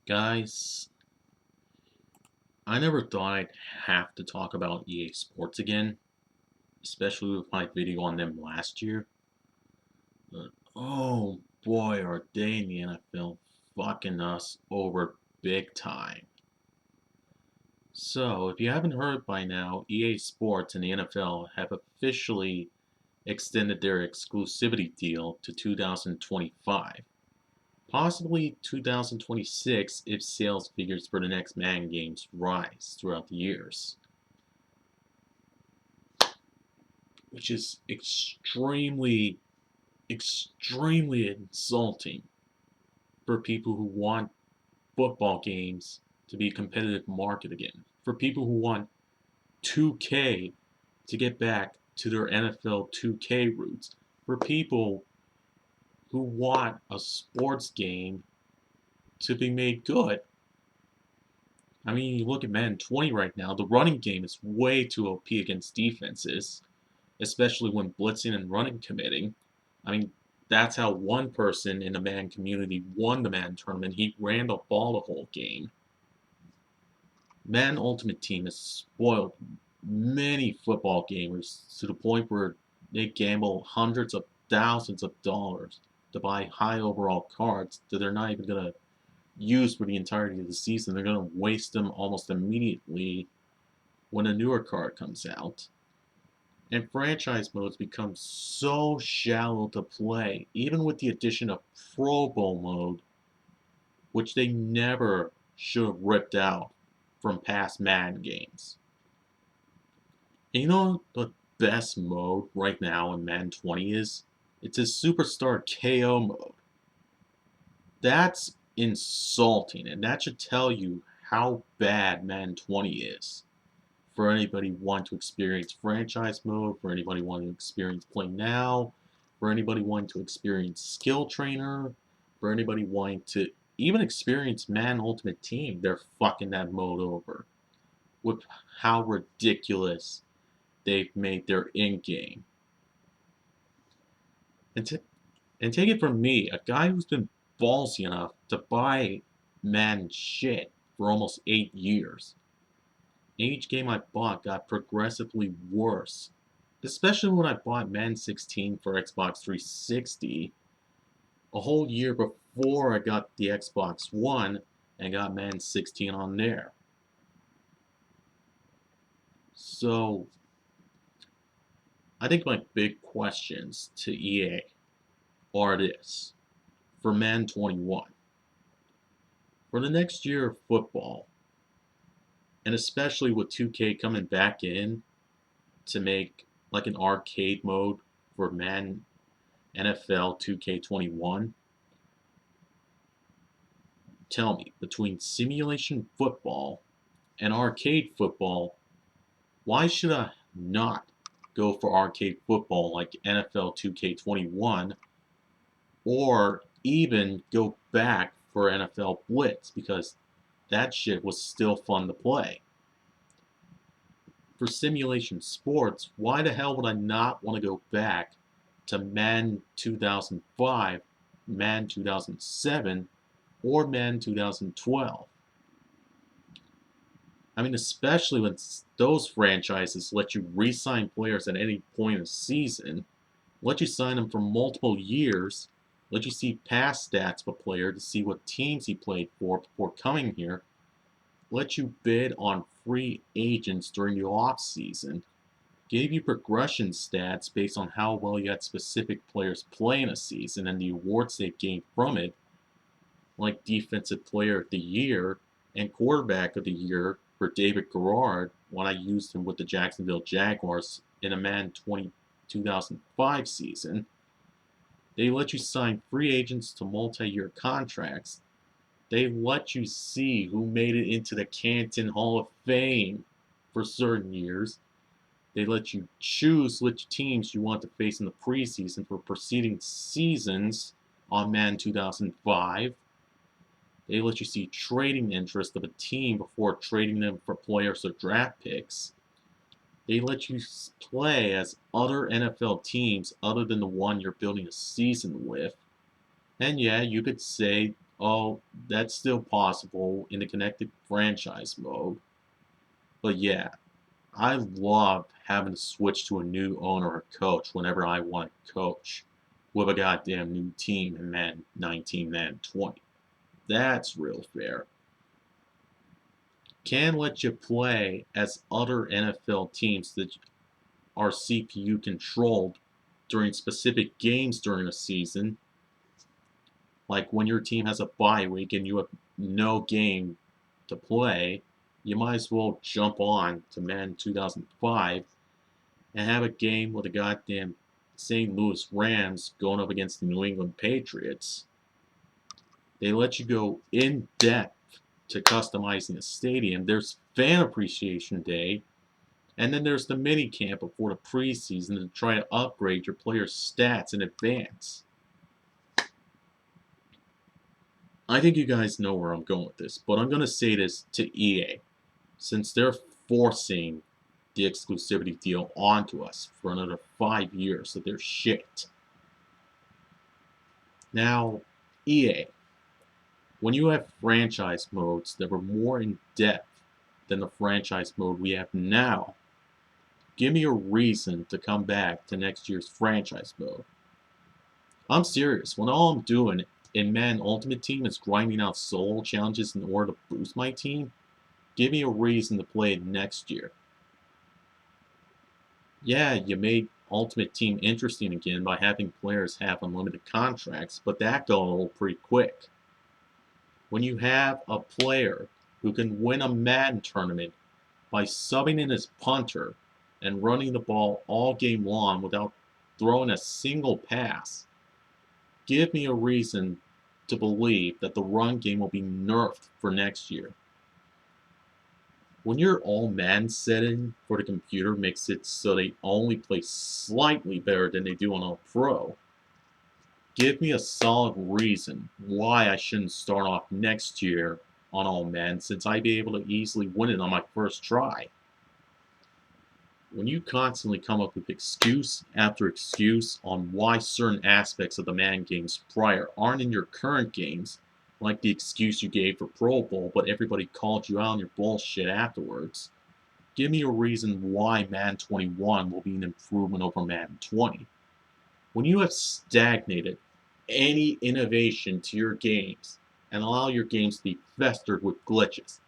Guys, I never thought I'd have to talk about EA Sports again, especially with my video on them last year. But oh boy, are they in the NFL fucking us over big time. So, if you haven't heard by now, EA Sports and the NFL have officially extended their exclusivity deal to 2025. Possibly 2026 if sales figures for the next Madden games rise throughout the years. Which is extremely insulting for people who want football games to be a competitive market again. For people who want 2K to get back to their NFL 2K roots. For people who want a sports game to be made good. I mean, you look at Madden 20 right now, the running game is way too OP against defenses, especially when blitzing and running committing. I mean, that's how one person in the Madden community won the Madden tournament. He ran the ball the whole game. Madden Ultimate Team has spoiled many football gamers to the point where they gamble hundreds of thousands of dollars to buy high overall cards that they're not even going to use for the entirety of the season. They're going to waste them almost immediately when a newer card comes out. And franchise modes become so shallow to play, even with the addition of Pro Bowl mode, which they never should have ripped out from past Madden games. And you know the best mode right now in Madden 20 is? It's a Superstar KO mode. That's insulting, and that should tell you how bad Madden 20 is. For anybody wanting to experience franchise mode, for anybody wanting to experience play now, for anybody wanting to experience skill trainer, for anybody wanting to even experience Madden Ultimate Team, they're fucking that mode over with how ridiculous they've made their in-game. And, t- and take it from me, a guy who's been ballsy enough to buy Madden shit for almost 8 years. Each game I bought got progressively worse, especially when I bought Madden 16 for Xbox 360 a whole year before I got the Xbox One and got Madden 16 on there. So, I think my big questions to EA are this. For Madden 21, for the next year of football, and especially with 2K coming back in to make like an arcade mode for Madden NFL 2K21, tell me, between simulation football and arcade football, why should I not go for arcade football like NFL 2K21 or even go back for NFL Blitz because that shit was still fun to play? For simulation sports, why the hell would I not want to go back to Madden 2005, Madden 2007, or Madden 2012? I mean, especially when those franchises let you re-sign players at any point of season, let you sign them for multiple years, let you see past stats of a player to see what teams he played for before coming here, let you bid on free agents during the off season, gave you progression stats based on how well you had specific players play in a season and the awards they gained from it, like Defensive Player of the Year and Quarterback of the Year for David Garrard when I used him with the Jacksonville Jaguars in a Madden 2005 season. They let you sign free agents to multi-year contracts. They let you see who made it into the Canton Hall of Fame for certain years. They let you choose which teams you want to face in the preseason for preceding seasons on Madden 2005. They let you see trading interest of a team before trading them for players or draft picks. They let you play as other NFL teams other than the one you're building a season with. And yeah, you could say, Oh, that's still possible in the connected franchise mode. But yeah, I love having to switch to a new owner or coach whenever I want to coach with a goddamn new team in Madden 19, Madden 20. That's real fair. Can let you play as other NFL teams that are CPU controlled during specific games during a season. Like when your team has a bye week and you have no game to play, you might as well jump on to Madden 2005 and have a game with the goddamn St. Louis Rams going up against the New England Patriots. They let you go in depth to customizing a stadium. There's Fan Appreciation Day, and then there's the mini camp before the preseason to try to upgrade your players' stats in advance. I think you guys know where I'm going with this, but I'm going to say this to EA. Since they're forcing the exclusivity deal onto us for another 5 years of their shit. Now, EA, when you have franchise modes that were more in depth than the franchise mode we have now, give me a reason to come back to next year's franchise mode. I'm serious. When all I'm doing in Madden Ultimate Team is grinding out solo challenges in order to boost my team, give me a reason to play it next year. Yeah, you made Ultimate Team interesting again by having players have unlimited contracts, but that got old pretty quick. When you have a player who can win a Madden tournament by subbing in his punter and running the ball all game long without throwing a single pass, give me a reason to believe that the run game will be nerfed for next year. When your all Madden setting for the computer makes it so they only play slightly better than they do on All Pro, give me a solid reason why I shouldn't start off next year on All Madden, since I'd be able to easily win it on my first try. When you constantly come up with excuse after excuse on why certain aspects of the Madden games prior aren't in your current games, like the excuse you gave for Pro Bowl, but everybody called you out on your bullshit afterwards, give me a reason why Madden 21 will be an improvement over Madden 20. When you have stagnated any innovation to your games and allow your games to be festered with glitches,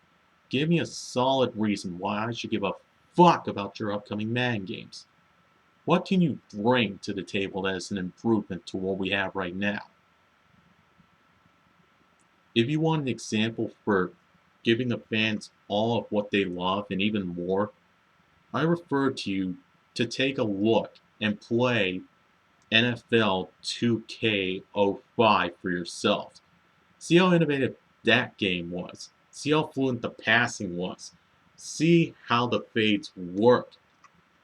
give me a solid reason why I should give a fuck about your upcoming Madden games. What can you bring to the table that is an improvement to what we have right now? If you want an example for giving the fans all of what they love and even more, I refer to you to take a look and play NFL 2K05 for yourself. See how innovative that game was. See how fluent the passing was. See how the fades work.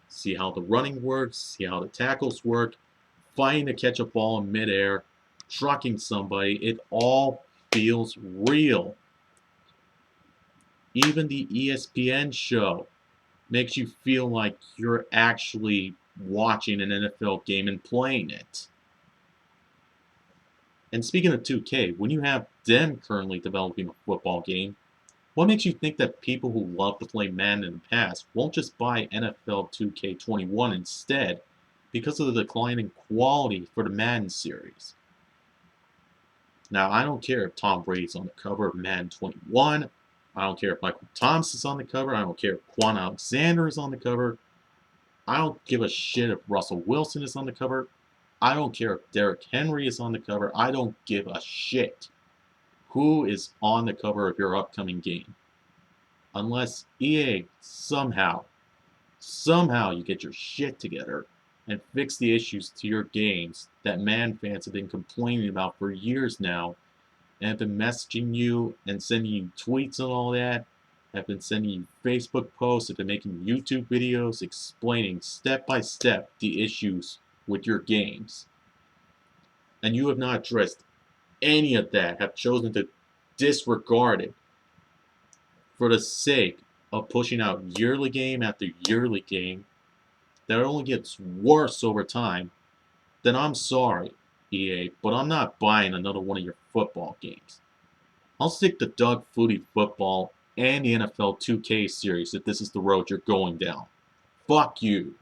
See how the running works. See how the tackles work. Fighting to catch a ball in midair. Trucking somebody. It all feels real. Even the ESPN show makes you feel like you're actually watching an NFL game and playing it. And speaking of 2K, when you have them currently developing a football game, what makes you think that people who love to play Madden in the past won't just buy NFL 2K21 instead because of the decline in quality for the Madden series? Now, I don't care if Tom Brady's on the cover of Madden 21. I don't care if Michael Thomas is on the cover. I don't care if Quan Alexander is on the cover. I don't give a shit if Russell Wilson is on the cover. I don't care if Derrick Henry is on the cover. I don't give a shit who is on the cover of your upcoming game. Unless EA somehow you get your shit together and fix the issues to your games that Madden fans have been complaining about for years now, and have been messaging you and sending you tweets and all that, have been sending you Facebook posts, have been making YouTube videos explaining step by step the issues with your games. And you have not addressed any of that, have chosen to disregard it for the sake of pushing out yearly game after yearly game that only gets worse over time, then I'm sorry, EA, but I'm not buying another one of your football games. I'll stick to Doug Flutie Football and the NFL 2K series if this is the road you're going down. Fuck you.